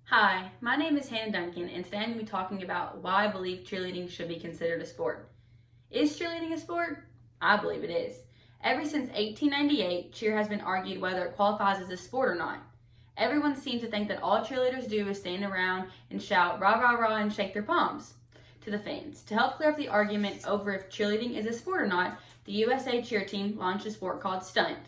Hi, my name is Hannah Duncan, and today I'm going to be talking about why I believe cheerleading should be considered a sport. Is cheerleading a sport? I believe it is. Ever since 1898, cheer has been argued whether it qualifies as a sport or not. Everyone seems to think that all cheerleaders do is stand around and shout rah rah rah and shake their palms to the fans. To help clear up the argument over if cheerleading is a sport or not, the USA cheer team launched a sport called stunt.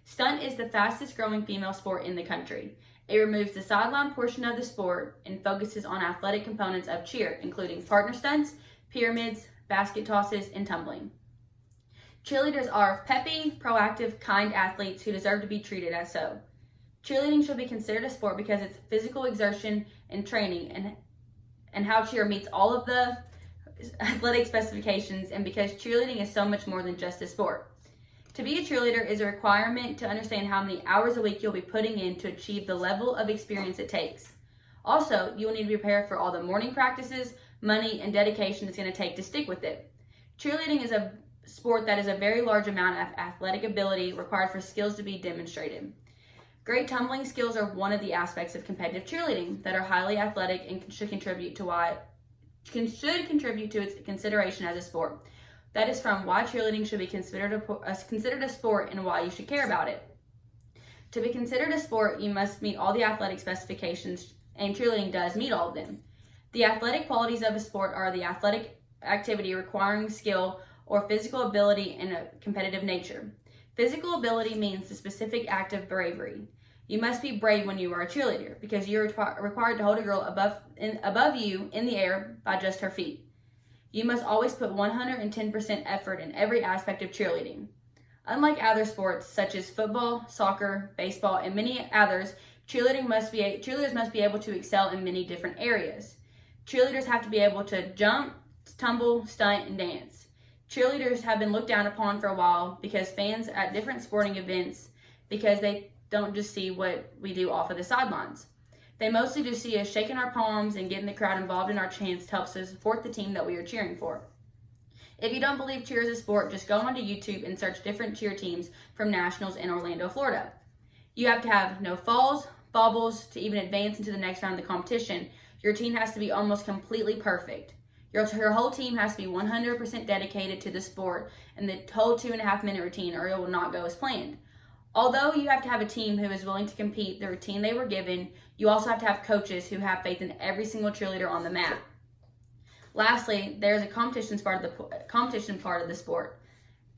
Stunt is the fastest growing female sport in the country. It removes the sideline portion of the sport and focuses on athletic components of cheer, including partner stunts, pyramids, basket tosses, and tumbling. Cheerleaders are peppy, proactive, kind athletes who deserve to be treated as so. Cheerleading should be considered a sport because it's physical exertion and training and how cheer meets all of the athletic specifications, and because cheerleading is so much more than just a sport. To be a cheerleader is a requirement to understand how many hours a week you'll be putting in to achieve the level of experience it takes. Also, you will need to be prepared for all the morning practices, money, and dedication it's going to take to stick with it. Cheerleading is a sport that is a very large amount of athletic ability required for skills to be demonstrated. Great tumbling skills are one of the aspects of competitive cheerleading that are highly athletic and should contribute to its consideration as a sport. That is from why cheerleading should be considered a sport and why you should care about it. To be considered a sport, you must meet all the athletic specifications, and cheerleading does meet all of them. The athletic qualities of a sport are the athletic activity requiring skill or physical ability in a competitive nature. Physical ability means the specific act of bravery. You must be brave when you are a cheerleader because you're required to hold a girl above you in the air by just her feet. You must always put 110% effort in every aspect of cheerleading. Unlike other sports such as football, soccer, baseball, and many others, cheerleaders must be able to excel in many different areas. Cheerleaders have to be able to jump, tumble, stunt, and dance. Cheerleaders have been looked down upon for a while because fans at different sporting events, because they don't just see what we do off of the sidelines. They mostly just see us shaking our palms and getting the crowd involved in our chants to help us support the team that we are cheering for. If you don't believe cheer is a sport, just go onto YouTube and search different cheer teams from nationals in Orlando, Florida. You have to have no falls, bobbles to even advance into the next round of the competition. Your team has to be almost completely perfect. Your whole team has to be 100% dedicated to the sport and the whole 2.5-minute routine, or it will not go as planned. Although you have to have a team who is willing to compete the routine they were given, you also have to have coaches who have faith in every single cheerleader on the mat. Lastly, there is a competition part of the sport.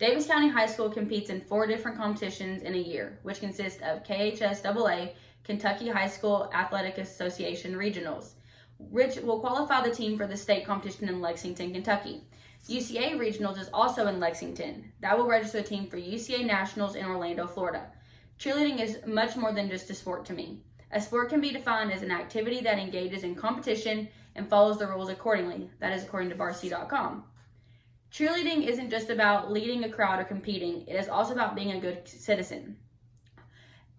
Davis County High School competes in 4 different competitions in a year, which consist of KHSAA, Kentucky High School Athletic Association Regionals, which will qualify the team for the state competition in Lexington, Kentucky. UCA Regionals is also in Lexington. That will register a team for UCA Nationals in Orlando, Florida. Cheerleading is much more than just a sport to me. A sport can be defined as an activity that engages in competition and follows the rules accordingly. That is according to varsity.com. Cheerleading isn't just about leading a crowd or competing. It is also about being a good citizen.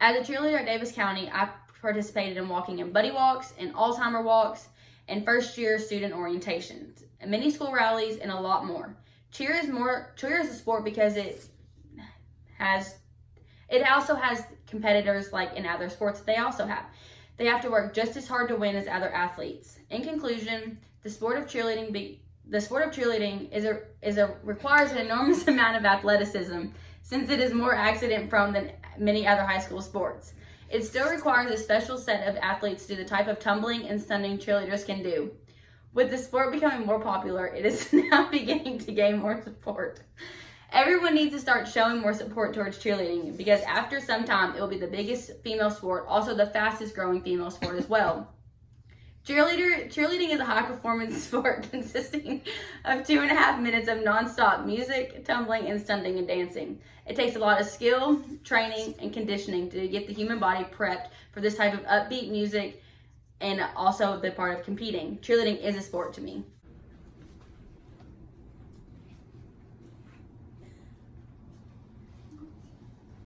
As a cheerleader at Davis County, I participated in walking in buddy walks and Alzheimer walks and first-year student orientations, and many school rallies, and a lot more. Cheer is a sport because it also has competitors like in other sports they also have. They have to work just as hard to win as other athletes. In conclusion, the sport of cheerleading requires an enormous amount of athleticism since it is more accident-prone than many other high school sports. It still requires a special set of athletes to do the type of tumbling and stunning cheerleaders can do. With the sport becoming more popular, it is now beginning to gain more support. Everyone needs to start showing more support towards cheerleading because after some time, it will be the biggest female sport, also the fastest growing female sport as well. Cheerleading is a high-performance sport consisting of 2.5 minutes of non-stop music, tumbling, and stunting and dancing. It takes a lot of skill, training, and conditioning to get the human body prepped for this type of upbeat music and also the part of competing. Cheerleading is a sport to me.